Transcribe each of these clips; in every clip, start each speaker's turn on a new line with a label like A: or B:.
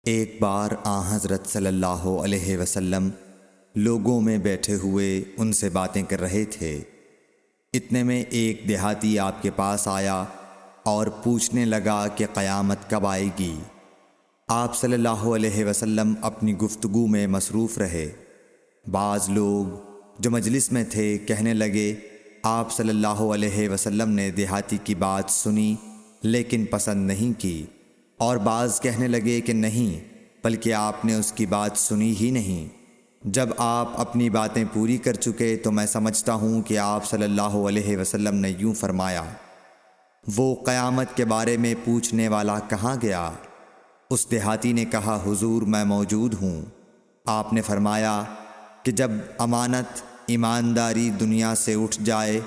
A: ایک بار حضرت صلی اللہ علیہ وسلم لوگوں میں بیٹھے ہوئے ان سے باتیں کر رہے تھے۔ اتنے میں ایک دیہاتی آپ کے پاس آیا اور پوچھنے لگا کہ قیامت کب آئے گی۔ آپ صلی اللہ علیہ وسلم اپنی گفتگو میں مصروف رہے۔ بعض لوگ جو مجلس میں تھے کہنے لگے، آپ صلی اللہ علیہ وسلم نے دیہاتی کی بات سنی لیکن پسند نہیں کی، اور بعض کہنے لگے کہ نہیں، بلکہ آپ نے اس کی بات سنی ہی نہیں۔ جب آپ اپنی باتیں پوری کر چکے تو میں سمجھتا ہوں کہ آپ صلی اللہ علیہ وسلم نے یوں فرمایا، وہ قیامت کے بارے میں پوچھنے والا کہاں گیا؟ اس دیہاتی نے کہا، حضور میں موجود ہوں۔ آپ نے فرمایا کہ جب امانت ایمانداری دنیا سے اٹھ جائے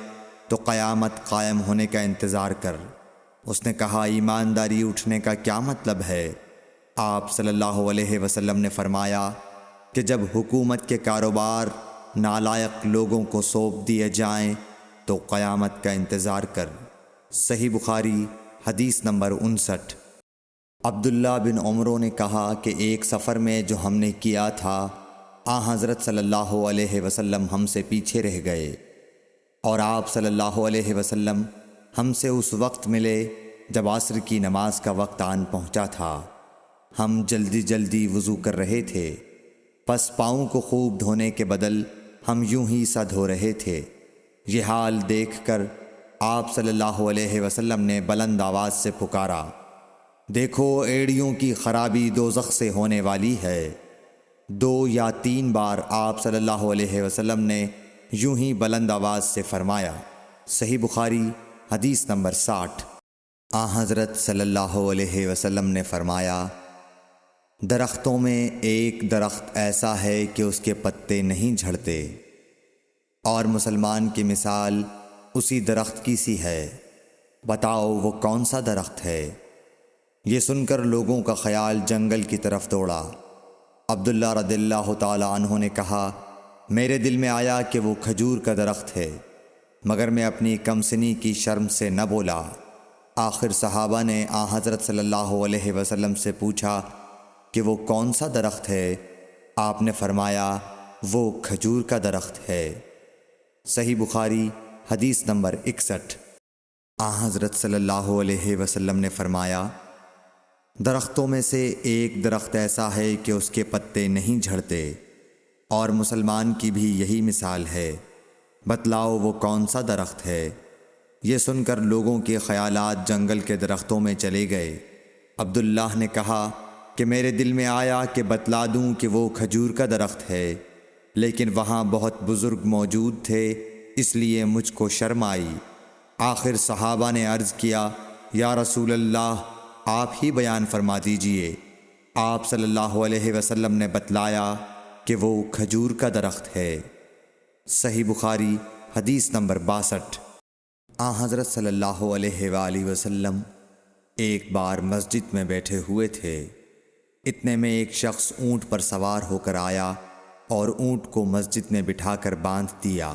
A: تو قیامت قائم ہونے کا انتظار کر۔ اس نے کہا، ایمانداری اٹھنے کا کیا مطلب ہے؟ آپ صلی اللہ علیہ وسلم نے فرمایا کہ جب حکومت کے کاروبار نالائق لوگوں کو سونپ دیے جائیں تو قیامت کا انتظار کر۔ صحیح بخاری حدیث نمبر 59۔ عبداللہ بن عمرو نے کہا کہ ایک سفر میں جو ہم نے کیا تھا، حضرت صلی اللہ علیہ وسلم ہم سے پیچھے رہ گئے، اور آپ صلی اللہ علیہ وسلم ہم سے اس وقت ملے جب عصر کی نماز کا وقت آن پہنچا تھا۔ ہم جلدی جلدی وضو کر رہے تھے، پس پاؤں کو خوب دھونے کے بدل ہم یوں ہی سا دھو رہے تھے۔ یہ حال دیکھ کر آپ صلی اللہ علیہ وسلم نے بلند آواز سے پکارا، دیکھو ایڑیوں کی خرابی دوزخ سے ہونے والی ہے۔ 2 یا 3 بار آپ صلی اللہ علیہ وسلم نے یوں ہی بلند آواز سے فرمایا۔ صحیح بخاری حدیث نمبر 60۔ حضرت صلی اللہ علیہ وسلم نے فرمایا، درختوں میں ایک درخت ایسا ہے کہ اس کے پتے نہیں جھڑتے، اور مسلمان کی مثال اسی درخت کی سی ہے، بتاؤ وہ کون سا درخت ہے؟ یہ سن کر لوگوں کا خیال جنگل کی طرف دوڑا۔ عبداللہ رضی اللہ تعالی عنہ نے کہا، میرے دل میں آیا کہ وہ کھجور کا درخت ہے، مگر میں اپنی کمسنی کی شرم سے نہ بولا۔ آخر صحابہ نے حضرت صلی اللہ علیہ وسلم سے پوچھا کہ وہ کون سا درخت ہے؟ آپ نے فرمایا، وہ کھجور کا درخت ہے۔ صحیح بخاری حدیث نمبر 61۔ حضرت صلی اللہ علیہ وسلم نے فرمایا، درختوں میں سے ایک درخت ایسا ہے کہ اس کے پتے نہیں جھڑتے، اور مسلمان کی بھی یہی مثال ہے، بتلاؤ وہ کون سا درخت ہے؟ یہ سن کر لوگوں کے خیالات جنگل کے درختوں میں چلے گئے۔ عبداللہ نے کہا کہ میرے دل میں آیا کہ بتلا دوں کہ وہ کھجور کا درخت ہے، لیکن وہاں بہت بزرگ موجود تھے، اس لیے مجھ کو شرم آئی۔ آخر صحابہ نے عرض کیا، یا رسول اللہ، آپ ہی بیان فرما دیجئے۔ آپ صلی اللہ علیہ وسلم نے بتلایا کہ وہ کھجور کا درخت ہے۔ صحیح بخاری حدیث نمبر 62۔ حضرت صلی اللہ علیہ وآلہ وسلم ایک بار مسجد میں بیٹھے ہوئے تھے۔ اتنے میں ایک شخص اونٹ پر سوار ہو کر آیا اور اونٹ کو مسجد میں بٹھا کر باندھ دیا۔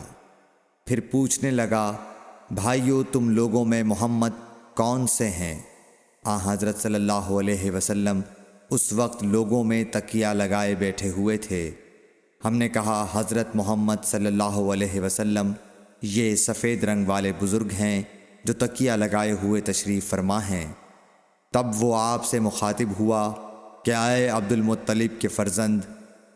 A: پھر پوچھنے لگا، بھائیو تم لوگوں میں محمد کون سے ہیں؟ حضرت صلی اللہ علیہ وسلم اس وقت لوگوں میں تکیہ لگائے بیٹھے ہوئے تھے۔ ہم نے کہا، حضرت محمد صلی اللہ علیہ وسلم یہ سفید رنگ والے بزرگ ہیں جو تکیہ لگائے ہوئے تشریف فرما ہیں۔ تب وہ آپ سے مخاطب ہوا کہ اے عبد المطلب کے فرزند۔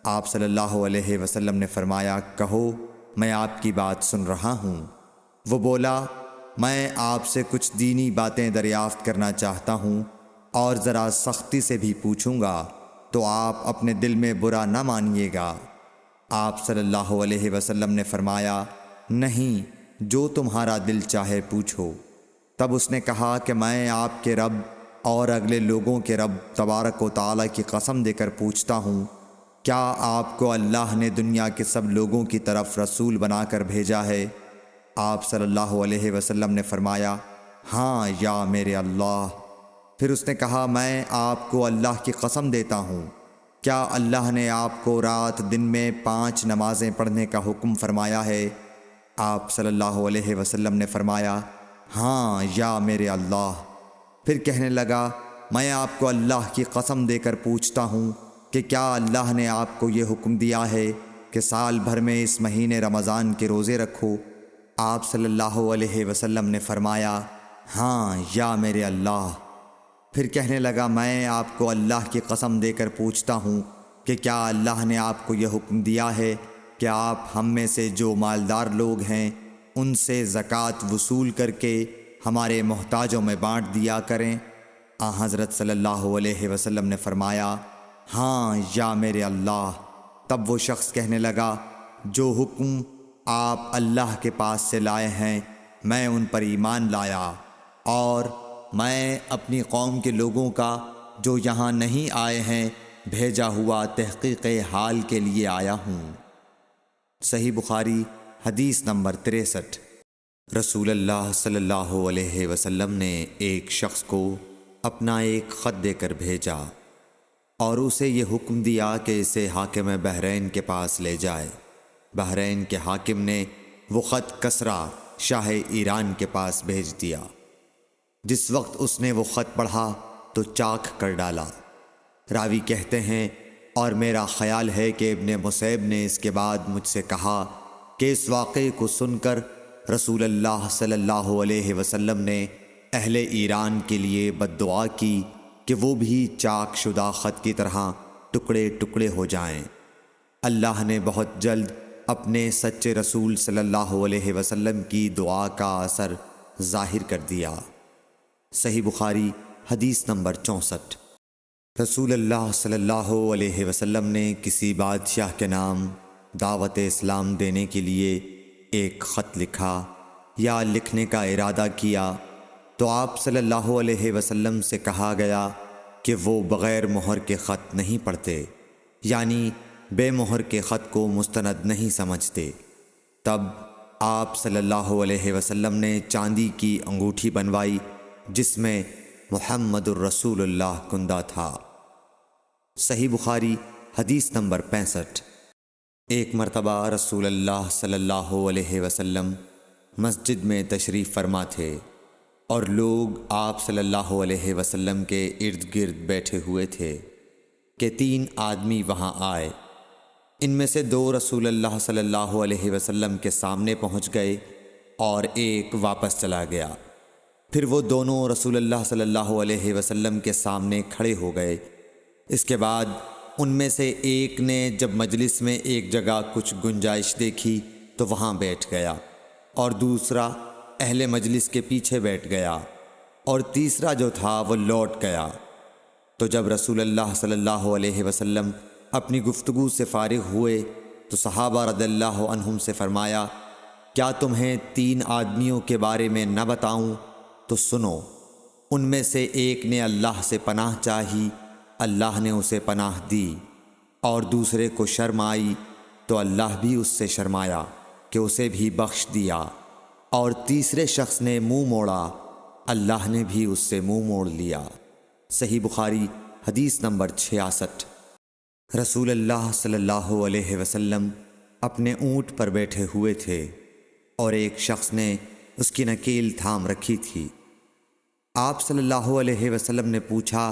A: آپ صلی اللہ علیہ وسلم نے فرمایا، کہو میں آپ کی بات سن رہا ہوں۔ وہ بولا، میں آپ سے کچھ دینی باتیں دریافت کرنا چاہتا ہوں، اور ذرا سختی سے بھی پوچھوں گا تو آپ اپنے دل میں برا نہ مانیے گا۔ آپ صلی اللہ علیہ وسلم نے فرمایا، نہیں، جو تمہارا دل چاہے پوچھو۔ تب اس نے کہا کہ میں آپ کے رب اور اگلے لوگوں کے رب تبارک و تعالیٰ کی قسم دے کر پوچھتا ہوں، کیا آپ کو اللہ نے دنیا کے سب لوگوں کی طرف رسول بنا کر بھیجا ہے؟ آپ صلی اللہ علیہ وسلم نے فرمایا، ہاں یا میرے اللہ۔ پھر اس نے کہا، میں آپ کو اللہ کی قسم دیتا ہوں، کیا اللہ نے آپ کو رات دن میں 5 نمازیں پڑھنے کا حکم فرمایا ہے؟ آپ صلی اللہ علیہ وسلم نے فرمایا، ہاں یا میرے اللہ۔ پھر کہنے لگا، میں آپ کو اللہ کی قسم دے کر پوچھتا ہوں کہ کیا اللہ نے آپ کو یہ حکم دیا ہے کہ سال بھر میں اس مہینے رمضان کے روزے رکھو؟ آپ صلی اللہ علیہ وسلم نے فرمایا، ہاں یا میرے اللہ۔ پھر کہنے لگا، میں آپ کو اللہ کی قسم دے کر پوچھتا ہوں کہ کیا اللہ نے آپ کو یہ حکم دیا ہے کہ آپ ہم میں سے جو مالدار لوگ ہیں ان سے زکوٰۃ وصول کر کے ہمارے محتاجوں میں بانٹ دیا کریں؟ حضرت صلی اللہ علیہ وسلم نے فرمایا، ہاں یا میرے اللہ۔ تب وہ شخص کہنے لگا، جو حکم آپ اللہ کے پاس سے لائے ہیں میں ان پر ایمان لایا، اور میں اپنی قوم کے لوگوں کا جو یہاں نہیں آئے ہیں بھیجا ہوا تحقیق حال کے لیے آیا ہوں۔ صحیح بخاری حدیث نمبر 63۔ رسول اللہ صلی اللہ علیہ وسلم نے ایک شخص کو اپنا ایک خط دے کر بھیجا اور اسے یہ حکم دیا کہ اسے حاکم بحرین کے پاس لے جائے۔ بحرین کے حاکم نے وہ خط کسریٰ شاہ ایران کے پاس بھیج دیا۔ جس وقت اس نے وہ خط پڑھا تو چاک کر ڈالا۔ راوی کہتے ہیں، اور میرا خیال ہے کہ ابن مسیب نے اس کے بعد مجھ سے کہا کہ اس واقعے کو سن کر رسول اللہ صلی اللہ علیہ وسلم نے اہل ایران کے لیے بد دعا کی کہ وہ بھی چاک شدہ خط کی طرح ٹکڑے ٹکڑے ہو جائیں۔ اللہ نے بہت جلد اپنے سچے رسول صلی اللہ علیہ وسلم کی دعا کا اثر ظاہر کر دیا۔ صحیح بخاری حدیث نمبر 64۔ رسول اللہ صلی اللہ علیہ وسلم نے کسی بادشاہ کے نام دعوت اسلام دینے کے لیے ایک خط لکھا یا لکھنے کا ارادہ کیا تو آپ صلی اللہ علیہ وسلم سے کہا گیا کہ وہ بغیر مہر کے خط نہیں پڑھتے، یعنی بے مہر کے خط کو مستند نہیں سمجھتے۔ تب آپ صلی اللہ علیہ وسلم نے چاندی کی انگوٹھی بنوائی جس میں محمد الرسول اللہ کندہ تھا۔ صحیح بخاری حدیث نمبر 65۔ ایک مرتبہ رسول اللہ صلی اللہ علیہ وسلم مسجد میں تشریف فرما تھے اور لوگ آپ صلی اللہ علیہ وسلم کے ارد گرد بیٹھے ہوئے تھے کہ 3 آدمی وہاں آئے۔ ان میں سے 2 رسول اللہ صلی اللہ علیہ وسلم کے سامنے پہنچ گئے اور ایک واپس چلا گیا۔ پھر وہ دونوں رسول اللہ صلی اللہ علیہ وسلم کے سامنے کھڑے ہو گئے۔ اس کے بعد ان میں سے ایک نے جب مجلس میں ایک جگہ کچھ گنجائش دیکھی تو وہاں بیٹھ گیا، اور دوسرا اہل مجلس کے پیچھے بیٹھ گیا، اور تیسرا جو تھا وہ لوٹ گیا۔ تو جب رسول اللہ صلی اللہ علیہ وسلم اپنی گفتگو سے فارغ ہوئے تو صحابہ رضی اللہ عنہم سے فرمایا، کیا تمہیں 3 آدمیوں کے بارے میں نہ بتاؤں؟ تو سنو۔ ان میں سے ایک نے اللہ سے پناہ چاہی، اللہ نے اسے پناہ دی، اور دوسرے کو شرم آئی تو اللہ بھی اس سے شرمایا کہ اسے بھی بخش دیا، اور تیسرے شخص نے منہ موڑا، اللہ نے بھی اس سے منہ موڑ لیا۔ صحیح بخاری حدیث نمبر 66۔ رسول اللہ صلی اللہ علیہ وسلم اپنے اونٹ پر بیٹھے ہوئے تھے اور ایک شخص نے اس کی نکیل تھام رکھی تھی۔ آپ صلی اللہ علیہ وسلم نے پوچھا،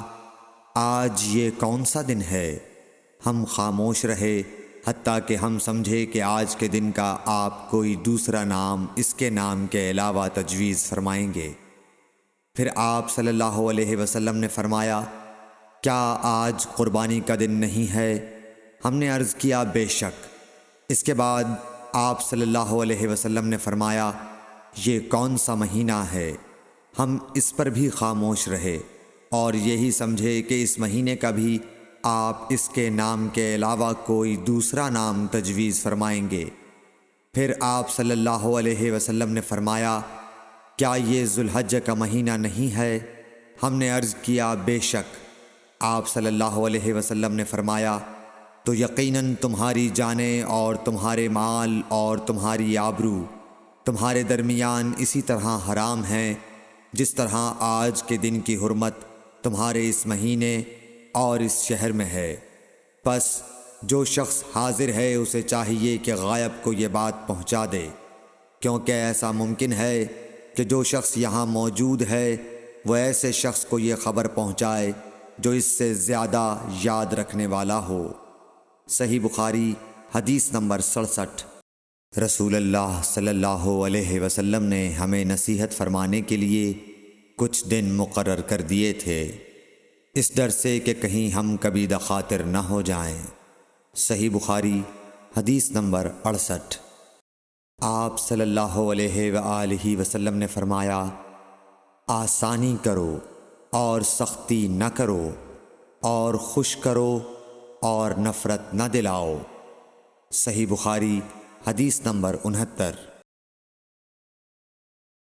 A: آج یہ کون سا دن ہے؟ ہم خاموش رہے حتیٰ کہ ہم سمجھے کہ آج کے دن کا آپ کوئی دوسرا نام اس کے نام کے علاوہ تجویز فرمائیں گے۔ پھر آپ صلی اللہ علیہ وسلم نے فرمایا، کیا آج قربانی کا دن نہیں ہے؟ ہم نے عرض کیا، بے شک۔ اس کے بعد آپ صلی اللہ علیہ وسلم نے فرمایا، یہ کون سا مہینہ ہے؟ ہم اس پر بھی خاموش رہے اور یہی سمجھے کہ اس مہینے کا بھی آپ اس کے نام کے علاوہ کوئی دوسرا نام تجویز فرمائیں گے۔ پھر آپ صلی اللہ علیہ وسلم نے فرمایا، کیا یہ ذو الحجہ کا مہینہ نہیں ہے؟ ہم نے عرض کیا، بے شک۔ آپ صلی اللہ علیہ وسلم نے فرمایا، تو یقیناً تمہاری جانیں اور تمہارے مال اور تمہاری آبرو تمہارے درمیان اسی طرح حرام ہیں جس طرح آج کے دن کی حرمت تمہارے اس مہینے اور اس شہر میں ہے۔ پس جو شخص حاضر ہے اسے چاہیے کہ غائب کو یہ بات پہنچا دے، کیونکہ ایسا ممکن ہے کہ جو شخص یہاں موجود ہے وہ ایسے شخص کو یہ خبر پہنچائے جو اس سے زیادہ یاد رکھنے والا ہو۔ صحیح بخاری حدیث نمبر 67۔ رسول اللہ صلی اللہ علیہ وسلم نے ہمیں نصیحت فرمانے کے لیے کچھ دن مقرر کر دیے تھے، اس ڈر سے کہ کہیں ہم کبھی دخاطر نہ ہو جائیں۔ صحیح بخاری حدیث نمبر 68۔ آپ صلی اللہ علیہ وآلہ وسلم نے فرمایا، آسانی کرو اور سختی نہ کرو، اور خوش کرو اور نفرت نہ دلاؤ۔ صحیح بخاری حدیث نمبر 69۔